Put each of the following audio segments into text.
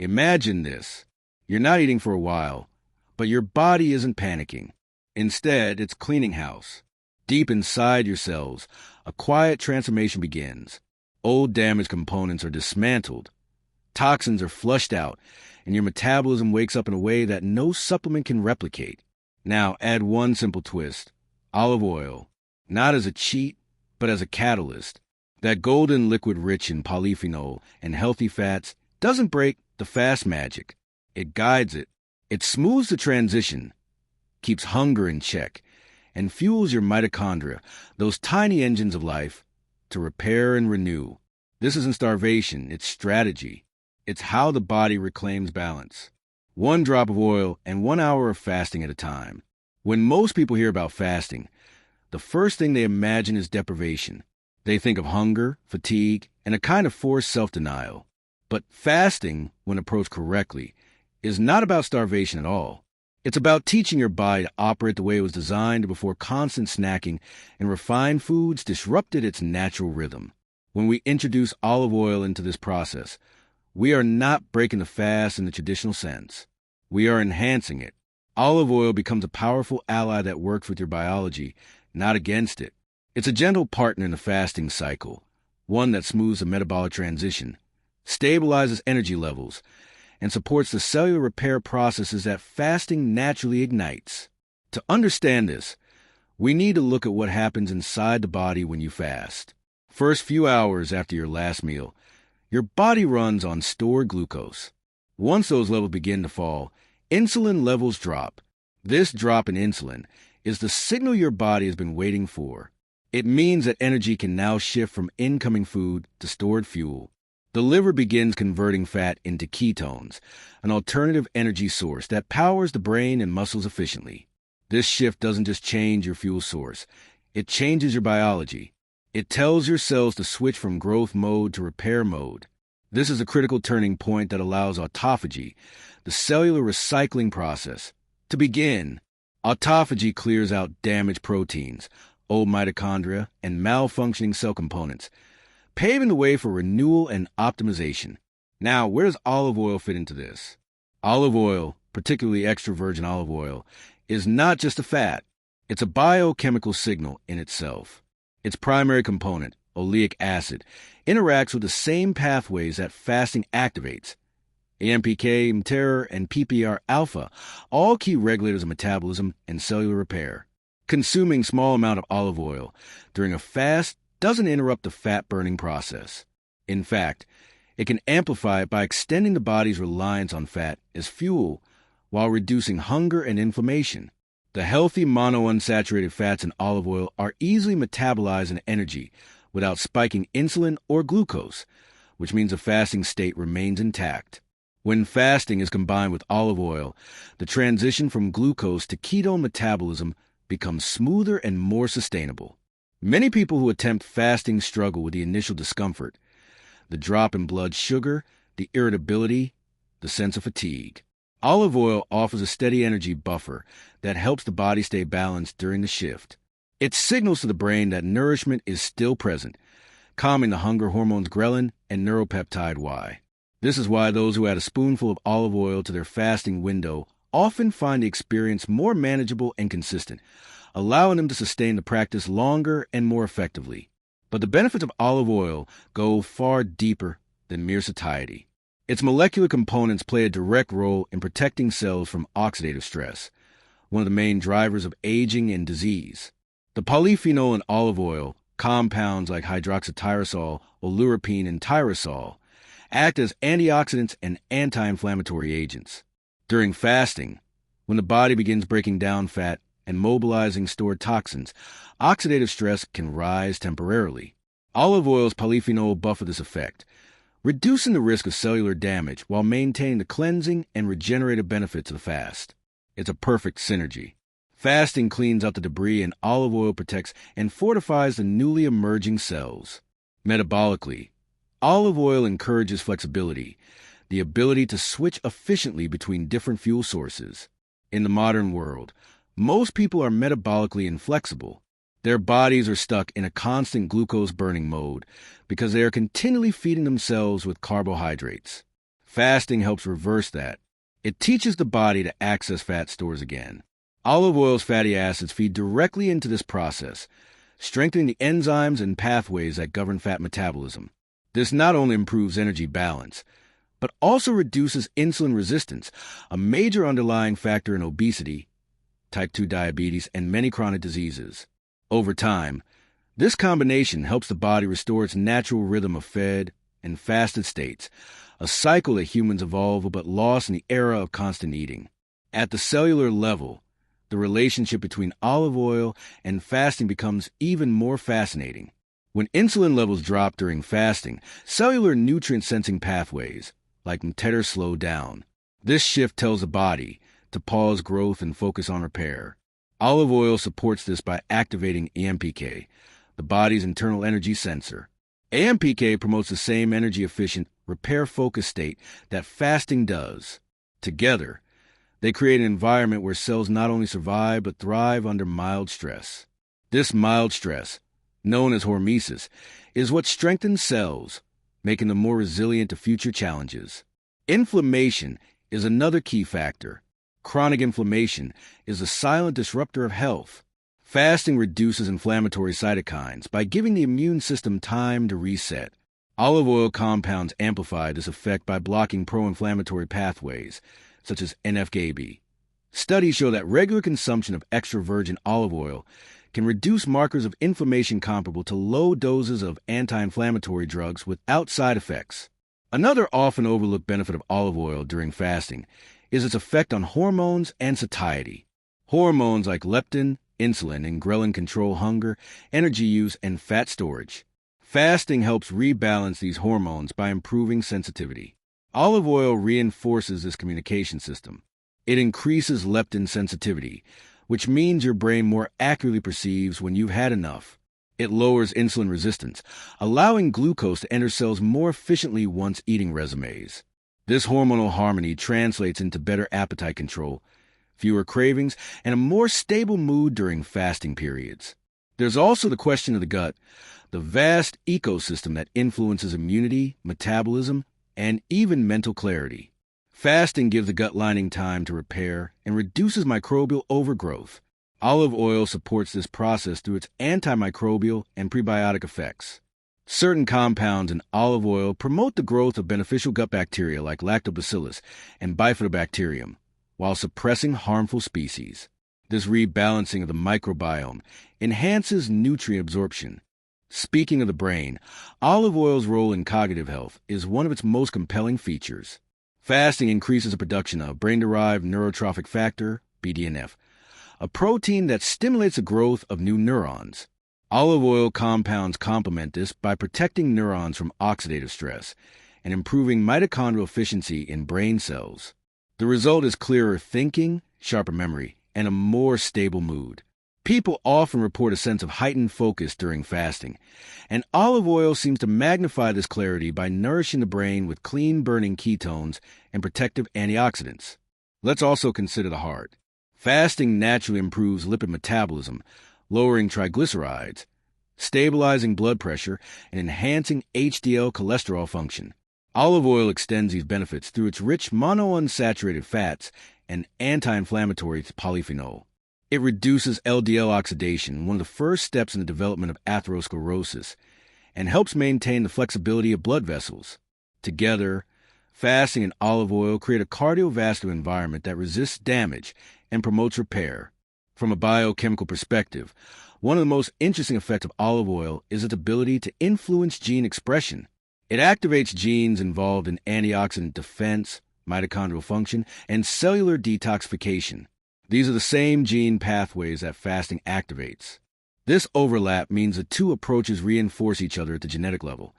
Imagine this. You're not eating for a while, but your body isn't panicking. Instead, it's cleaning house. Deep inside your cells, a quiet transformation begins. Old damaged components are dismantled. Toxins are flushed out, and your metabolism wakes up in a way that no supplement can replicate. Now, add one simple twist. Olive oil. Not as a cheat, but as a catalyst. That golden liquid rich in polyphenol and healthy fats doesn't break the fast magic. It guides it. It smooths the transition, keeps hunger in check, and fuels your mitochondria, those tiny engines of life, to repair and renew. This isn't starvation, it's strategy. It's how the body reclaims balance. 1 drop of oil and 1 hour of fasting at a time. When most people hear about fasting, the first thing they imagine is deprivation. They think of hunger, fatigue, and a kind of forced self-denial. But fasting, when approached correctly, is not about starvation at all. It's about teaching your body to operate the way it was designed before constant snacking and refined foods disrupted its natural rhythm. When we introduce olive oil into this process, we are not breaking the fast in the traditional sense. We are enhancing it. Olive oil becomes a powerful ally that works with your biology, not against it. It's a gentle partner in the fasting cycle, one that smooths the metabolic transition, stabilizes energy levels, and supports the cellular repair processes that fasting naturally ignites. To understand this, we need to look at what happens inside the body when you fast. First few hours after your last meal, your body runs on stored glucose. Once those levels begin to fall, insulin levels drop. This drop in insulin is the signal your body has been waiting for. It means that energy can now shift from incoming food to stored fuel. The liver begins converting fat into ketones, an alternative energy source that powers the brain and muscles efficiently. This shift doesn't just change your fuel source, it changes your biology. It tells your cells to switch from growth mode to repair mode. This is a critical turning point that allows autophagy, the cellular recycling process, to begin. Autophagy clears out damaged proteins, old mitochondria, and malfunctioning cell components, paving the way for renewal and optimization. Now, where does olive oil fit into this? Olive oil, particularly extra virgin olive oil, is not just a fat. It's a biochemical signal in itself. Its primary component, oleic acid, interacts with the same pathways that fasting activates. AMPK, mTOR, and PPAR-alpha, all key regulators of metabolism and cellular repair. Consuming small amount of olive oil during a fast doesn't interrupt the fat-burning process. In fact, it can amplify it by extending the body's reliance on fat as fuel while reducing hunger and inflammation. The healthy monounsaturated fats in olive oil are easily metabolized into energy without spiking insulin or glucose, which means the fasting state remains intact. When fasting is combined with olive oil, the transition from glucose to ketone metabolism becomes smoother and more sustainable. Many people who attempt fasting struggle with the initial discomfort, the drop in blood sugar, the irritability, the sense of fatigue. Olive oil offers a steady energy buffer that helps the body stay balanced during the shift. It signals to the brain that nourishment is still present, calming the hunger hormones ghrelin and neuropeptide Y. This is why those who add a spoonful of olive oil to their fasting window often find the experience more manageable and consistent, allowing them to sustain the practice longer and more effectively. But the benefits of olive oil go far deeper than mere satiety. Its molecular components play a direct role in protecting cells from oxidative stress, one of the main drivers of aging and disease. The polyphenol in olive oil, compounds like hydroxytyrosol, oleuropein, and tyrosol, act as antioxidants and anti-inflammatory agents. During fasting, when the body begins breaking down fat and mobilizing stored toxins, oxidative stress can rise temporarily. Olive oil's polyphenol buffer this effect, reducing the risk of cellular damage while maintaining the cleansing and regenerative benefits of the fast. It's a perfect synergy. Fasting cleans out the debris and olive oil protects and fortifies the newly emerging cells. Metabolically, olive oil encourages flexibility, the ability to switch efficiently between different fuel sources. In the modern world, most people are metabolically inflexible. Their bodies are stuck in a constant glucose-burning mode because they are continually feeding themselves with carbohydrates. Fasting helps reverse that. It teaches the body to access fat stores again. Olive oil's fatty acids feed directly into this process, strengthening the enzymes and pathways that govern fat metabolism. This not only improves energy balance, but also reduces insulin resistance, a major underlying factor in obesity, type 2 diabetes, and many chronic diseases. Over time, this combination helps the body restore its natural rhythm of fed and fasted states, a cycle that humans evolved but lost in the era of constant eating. At the cellular level, the relationship between olive oil and fasting becomes even more fascinating. When insulin levels drop during fasting, cellular nutrient-sensing pathways, like mTETR, slow down. This shift tells the body to pause growth and focus on repair. Olive oil supports this by activating AMPK, the body's internal energy sensor. AMPK promotes the same energy-efficient, repair-focused state that fasting does. Together, they create an environment where cells not only survive but thrive under mild stress. This mild stress, known as hormesis, is what strengthens cells, making them more resilient to future challenges. Inflammation is another key factor. Chronic inflammation is a silent disruptor of health. Fasting reduces inflammatory cytokines by giving the immune system time to reset. Olive oil compounds amplify this effect by blocking pro-inflammatory pathways, such as NF-κB. Studies show that regular consumption of extra virgin olive oil can reduce markers of inflammation comparable to low doses of anti-inflammatory drugs without side effects. Another often overlooked benefit of olive oil during fasting is its effect on hormones and satiety. Hormones like leptin, insulin, and ghrelin control hunger, energy use, and fat storage. Fasting helps rebalance these hormones by improving sensitivity. Olive oil reinforces this communication system. It increases leptin sensitivity, which means your brain more accurately perceives when you've had enough. It lowers insulin resistance, allowing glucose to enter cells more efficiently once eating resumes. This hormonal harmony translates into better appetite control, fewer cravings, and a more stable mood during fasting periods. There's also the question of the gut, the vast ecosystem that influences immunity, metabolism, and even mental clarity. Fasting gives the gut lining time to repair and reduces microbial overgrowth. Olive oil supports this process through its antimicrobial and prebiotic effects. Certain compounds in olive oil promote the growth of beneficial gut bacteria like lactobacillus and bifidobacterium, while suppressing harmful species. This rebalancing of the microbiome enhances nutrient absorption. Speaking of the brain, olive oil's role in cognitive health is one of its most compelling features. Fasting increases the production of brain-derived neurotrophic factor, BDNF, a protein that stimulates the growth of new neurons. Olive oil compounds complement this by protecting neurons from oxidative stress and improving mitochondrial efficiency in brain cells. The result is clearer thinking, sharper memory, and a more stable mood. People often report a sense of heightened focus during fasting, and olive oil seems to magnify this clarity by nourishing the brain with clean-burning ketones and protective antioxidants. Let's also consider the heart. Fasting naturally improves lipid metabolism, lowering triglycerides, stabilizing blood pressure, and enhancing HDL cholesterol function. Olive oil extends these benefits through its rich monounsaturated fats and anti-inflammatory polyphenol. It reduces LDL oxidation, one of the first steps in the development of atherosclerosis, and helps maintain the flexibility of blood vessels. Together, fasting and olive oil create a cardiovascular environment that resists damage and promotes repair. From a biochemical perspective, one of the most interesting effects of olive oil is its ability to influence gene expression. It activates genes involved in antioxidant defense, mitochondrial function, and cellular detoxification. These are the same gene pathways that fasting activates. This overlap means the two approaches reinforce each other at the genetic level,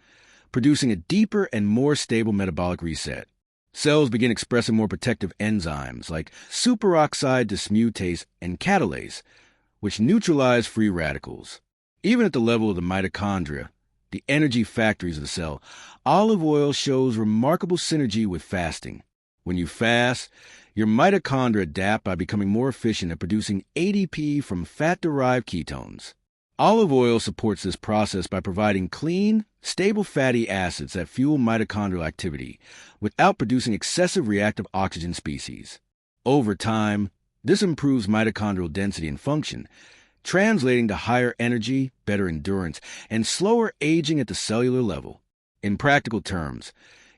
producing a deeper and more stable metabolic reset. Cells begin expressing more protective enzymes like superoxide dismutase and catalase, which neutralize free radicals. Even at the level of the mitochondria, the energy factories of the cell, olive oil shows remarkable synergy with fasting. When you fast, your mitochondria adapt by becoming more efficient at producing ADP from fat-derived ketones. Olive oil supports this process by providing clean, stable fatty acids that fuel mitochondrial activity without producing excessive reactive oxygen species. Over time, this improves mitochondrial density and function, translating to higher energy, better endurance, and slower aging at the cellular level. In practical terms,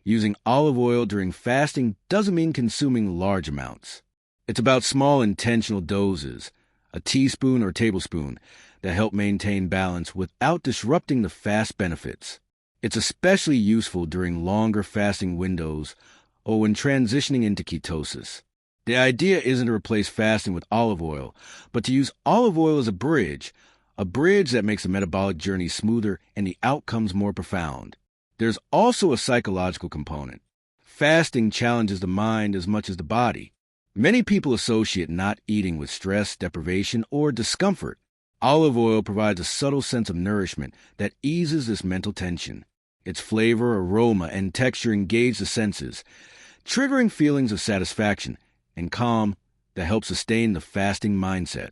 using olive oil during fasting doesn't mean consuming large amounts. It's about small intentional doses, a teaspoon or tablespoon, that help maintain balance without disrupting the fast benefits. It's especially useful during longer fasting windows or when transitioning into ketosis. The idea isn't to replace fasting with olive oil, but to use olive oil as a bridge that makes the metabolic journey smoother and the outcomes more profound. There's also a psychological component. Fasting challenges the mind as much as the body. Many people associate not eating with stress, deprivation, or discomfort. Olive oil provides a subtle sense of nourishment that eases this mental tension. Its flavor, aroma, and texture engage the senses, triggering feelings of satisfaction and calm that help sustain the fasting mindset.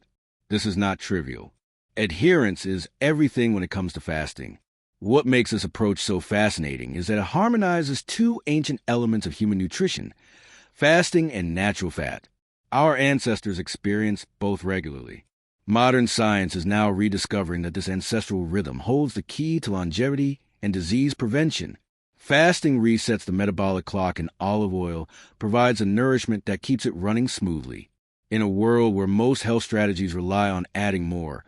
This is not trivial. Adherence is everything when it comes to fasting. What makes this approach so fascinating is that it harmonizes two ancient elements of human nutrition, fasting and natural fat. Our ancestors experienced both regularly. Modern science is now rediscovering that this ancestral rhythm holds the key to longevity and disease prevention. Fasting resets the metabolic clock, and olive oil provides a nourishment that keeps it running smoothly. In a world where most health strategies rely on adding more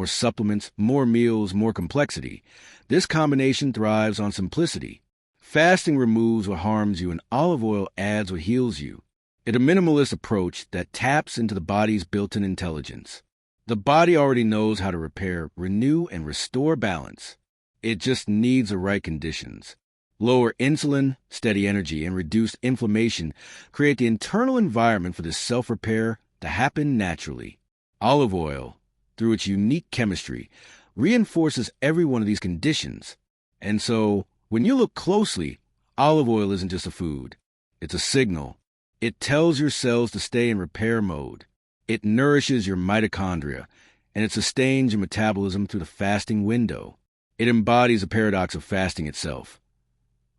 supplements, more meals, more complexity, this combination thrives on simplicity. Fasting removes what harms you, and olive oil adds what heals you. It's a minimalist approach that taps into the body's built-in intelligence. The body already knows how to repair, renew, and restore balance. It just needs the right conditions. Lower insulin, steady energy, and reduced inflammation create the internal environment for this self-repair to happen naturally. Olive oil, through its unique chemistry, reinforces every one of these conditions. And so, when you look closely, olive oil isn't just a food. It's a signal. It tells your cells to stay in repair mode. It nourishes your mitochondria, and it sustains your metabolism through the fasting window. It embodies the paradox of fasting itself.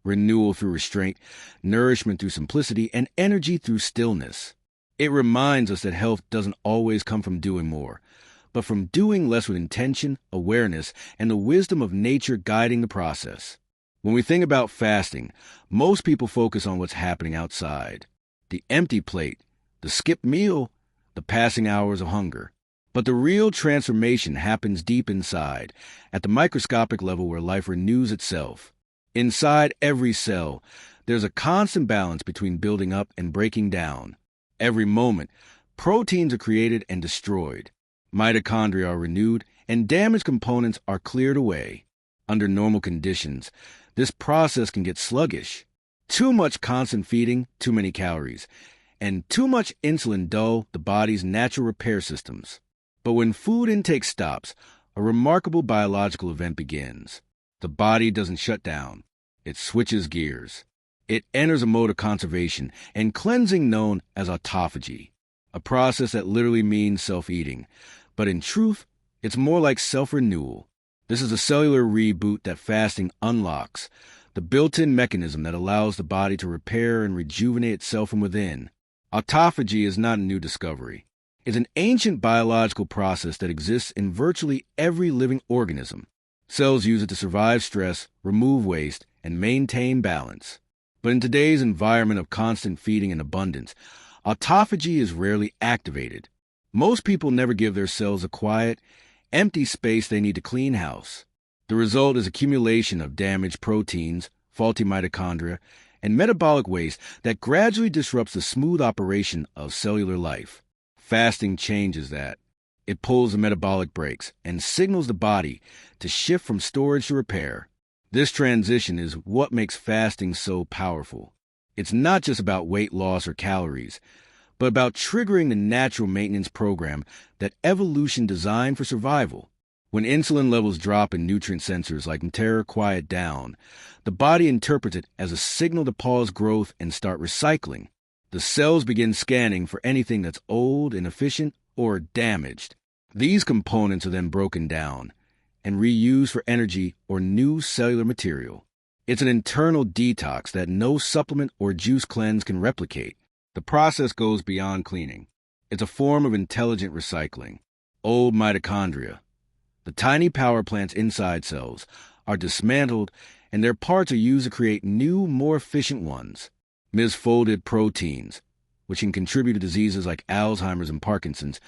Renewal through restraint, nourishment through simplicity, and energy through stillness. It reminds us that health doesn't always come from doing more, but from doing less with intention, awareness, and the wisdom of nature guiding the process. When we think about fasting, most people focus on what's happening outside. The empty plate, the skipped meal, the passing hours of hunger. But the real transformation happens deep inside, at the microscopic level where life renews itself. Inside every cell, there's a constant balance between building up and breaking down. Every moment, proteins are created and destroyed. Mitochondria are renewed, and damaged components are cleared away. Under normal conditions, this process can get sluggish. Too much constant feeding, too many calories, and too much insulin dull the body's natural repair systems. But when food intake stops, a remarkable biological event begins. The body doesn't shut down. It switches gears. It enters a mode of conservation and cleansing known as autophagy, a process that literally means self-eating. But in truth, it's more like self-renewal. This is a cellular reboot that fasting unlocks, the built-in mechanism that allows the body to repair and rejuvenate itself from within. Autophagy is not a new discovery. It's an ancient biological process that exists in virtually every living organism. Cells use it to survive stress, remove waste, and maintain balance. But in today's environment of constant feeding and abundance, autophagy is rarely activated. Most people never give their cells a quiet, empty space they need to clean house. The result is accumulation of damaged proteins, faulty mitochondria, and metabolic waste that gradually disrupts the smooth operation of cellular life. Fasting changes that. It pulls the metabolic brakes and signals the body to shift from storage to repair. This transition is what makes fasting so powerful. It's not just about weight loss or calories, but about triggering the natural maintenance program that evolution designed for survival. When insulin levels drop and nutrient sensors like Mtera quiet down, the body interprets it as a signal to pause growth and start recycling. The cells begin scanning for anything that's old, inefficient, or damaged. These components are then broken down, and reused for energy or new cellular material. It's an internal detox that no supplement or juice cleanse can replicate. The process goes beyond cleaning. It's a form of intelligent recycling. Old mitochondria, the tiny power plants inside cells, are dismantled and their parts are used to create new, more efficient ones. Misfolded proteins, which can contribute to diseases like Alzheimer's and Parkinson's,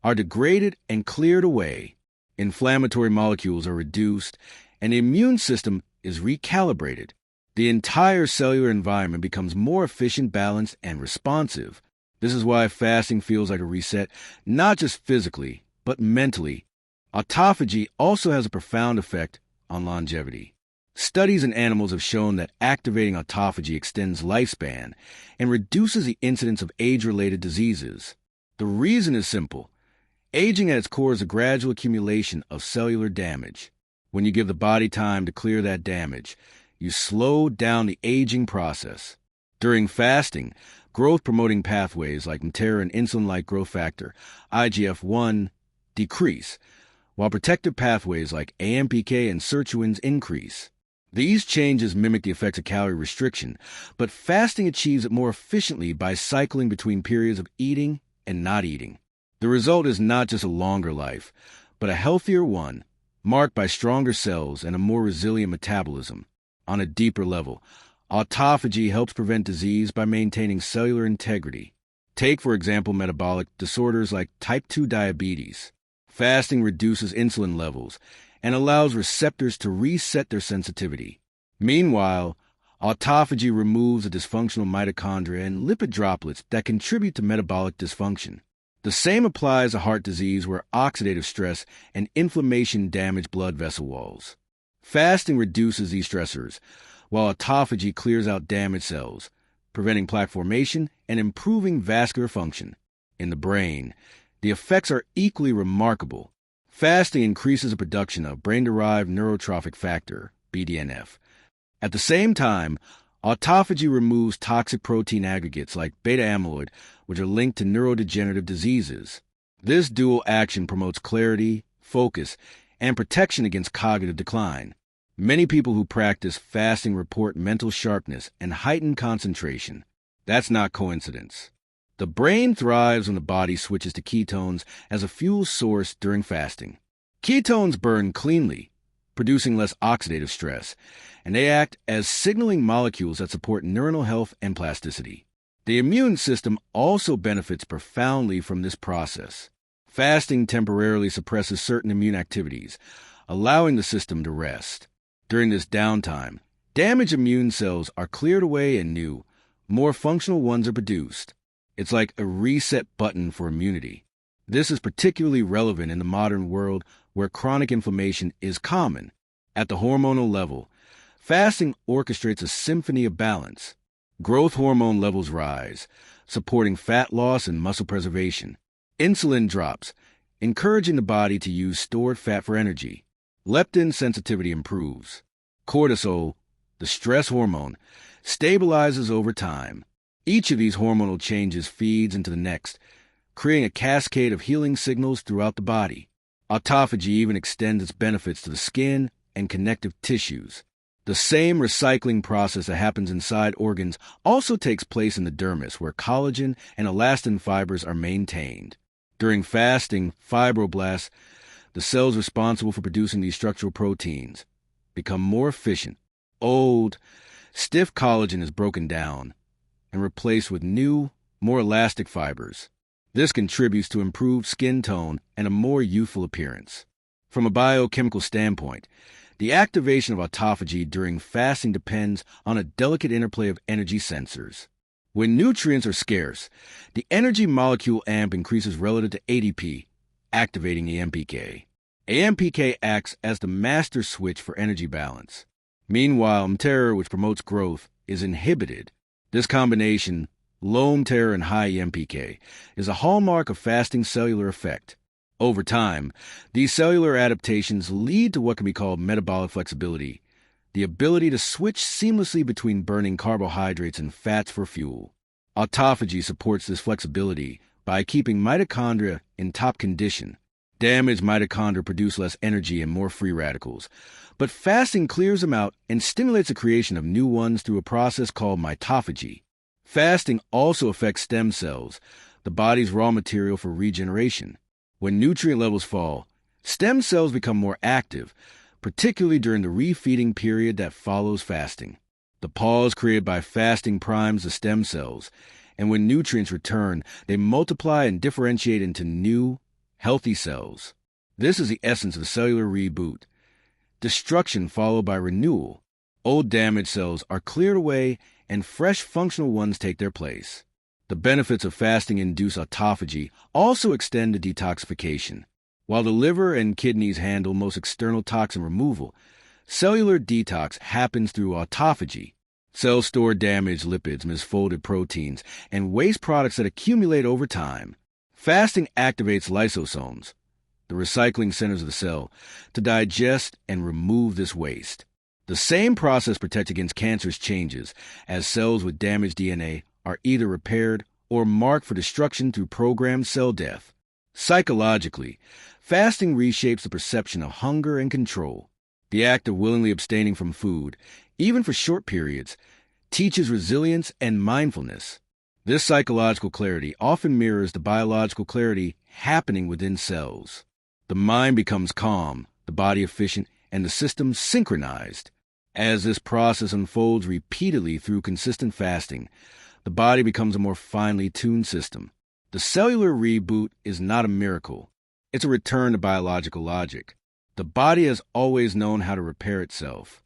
are degraded and cleared away. Inflammatory molecules are reduced, and the immune system is recalibrated. The entire cellular environment becomes more efficient, balanced, and responsive. This is why fasting feels like a reset, not just physically, but mentally. Autophagy also has a profound effect on longevity. Studies in animals have shown that activating autophagy extends lifespan and reduces the incidence of age-related diseases. The reason is simple. Aging at its core is a gradual accumulation of cellular damage. When you give the body time to clear that damage, you slow down the aging process. During fasting, growth-promoting pathways like mTOR and insulin-like growth factor, IGF-1, decrease, while protective pathways like AMPK and sirtuins increase. These changes mimic the effects of calorie restriction, but fasting achieves it more efficiently by cycling between periods of eating and not eating. The result is not just a longer life, but a healthier one, marked by stronger cells and a more resilient metabolism. On a deeper level, autophagy helps prevent disease by maintaining cellular integrity. Take, for example, metabolic disorders like type 2 diabetes. Fasting reduces insulin levels and allows receptors to reset their sensitivity. Meanwhile, autophagy removes the dysfunctional mitochondria and lipid droplets that contribute to metabolic dysfunction. The same applies to heart disease where oxidative stress and inflammation damage blood vessel walls. Fasting reduces these stressors, while autophagy clears out damaged cells, preventing plaque formation and improving vascular function. In the brain, the effects are equally remarkable. Fasting increases the production of brain-derived neurotrophic factor, BDNF. At the same time, autophagy removes toxic protein aggregates like beta-amyloid, which are linked to neurodegenerative diseases. This dual action promotes clarity, focus, and protection against cognitive decline. Many people who practice fasting report mental sharpness and heightened concentration. That's not coincidence. The brain thrives when the body switches to ketones as a fuel source during fasting. Ketones burn cleanly, producing less oxidative stress, and they act as signaling molecules that support neuronal health and plasticity. The immune system also benefits profoundly from this process. Fasting temporarily suppresses certain immune activities, allowing the system to rest. During this downtime, damaged immune cells are cleared away and new, more functional ones are produced. It's like a reset button for immunity. This is particularly relevant in the modern world where chronic inflammation is common. At the hormonal level, fasting orchestrates a symphony of balance. Growth hormone levels rise, supporting fat loss and muscle preservation. Insulin drops, encouraging the body to use stored fat for energy. Leptin sensitivity improves. Cortisol, the stress hormone, stabilizes over time. Each of these hormonal changes feeds into the next, creating a cascade of healing signals throughout the body. Autophagy even extends its benefits to the skin and connective tissues. The same recycling process that happens inside organs also takes place in the dermis, where collagen and elastin fibers are maintained. During fasting, fibroblasts, the cells responsible for producing these structural proteins, become more efficient. Old, stiff collagen is broken down and replaced with new, more elastic fibers. This contributes to improved skin tone and a more youthful appearance. From a biochemical standpoint, the activation of autophagy during fasting depends on a delicate interplay of energy sensors. When nutrients are scarce, the energy molecule AMP increases relative to ADP, activating AMPK. AMPK acts as the master switch for energy balance. Meanwhile, mTOR, which promotes growth, is inhibited. This combination, low mTOR and high AMPK, is a hallmark of fasting cellular effect. Over time, these cellular adaptations lead to what can be called metabolic flexibility, the ability to switch seamlessly between burning carbohydrates and fats for fuel. Autophagy supports this flexibility by keeping mitochondria in top condition. Damaged mitochondria produce less energy and more free radicals, but fasting clears them out and stimulates the creation of new ones through a process called mitophagy. Fasting also affects stem cells, the body's raw material for regeneration. When nutrient levels fall, stem cells become more active, particularly during the refeeding period that follows fasting. The pause created by fasting primes the stem cells, and when nutrients return, they multiply and differentiate into new, healthy cells. This is the essence of cellular reboot. Destruction followed by renewal. Old damaged cells are cleared away and fresh functional ones take their place. The benefits of fasting-induced autophagy also extend to detoxification. While the liver and kidneys handle most external toxin removal, cellular detox happens through autophagy. Cells store damaged lipids, misfolded proteins, and waste products that accumulate over time. Fasting activates lysosomes, the recycling centers of the cell, to digest and remove this waste. The same process protects against cancerous changes, as cells with damaged DNA are either repaired or marked for destruction through programmed cell death. Psychologically, fasting reshapes the perception of hunger and control. The act of willingly abstaining from food, even for short periods, teaches resilience and mindfulness. This psychological clarity often mirrors the biological clarity happening within cells. The mind becomes calm, the body efficient, and the system synchronized. As this process unfolds repeatedly through consistent fasting, the body becomes a more finely tuned system. The cellular reboot is not a miracle. It's a return to biological logic. The body has always known how to repair itself.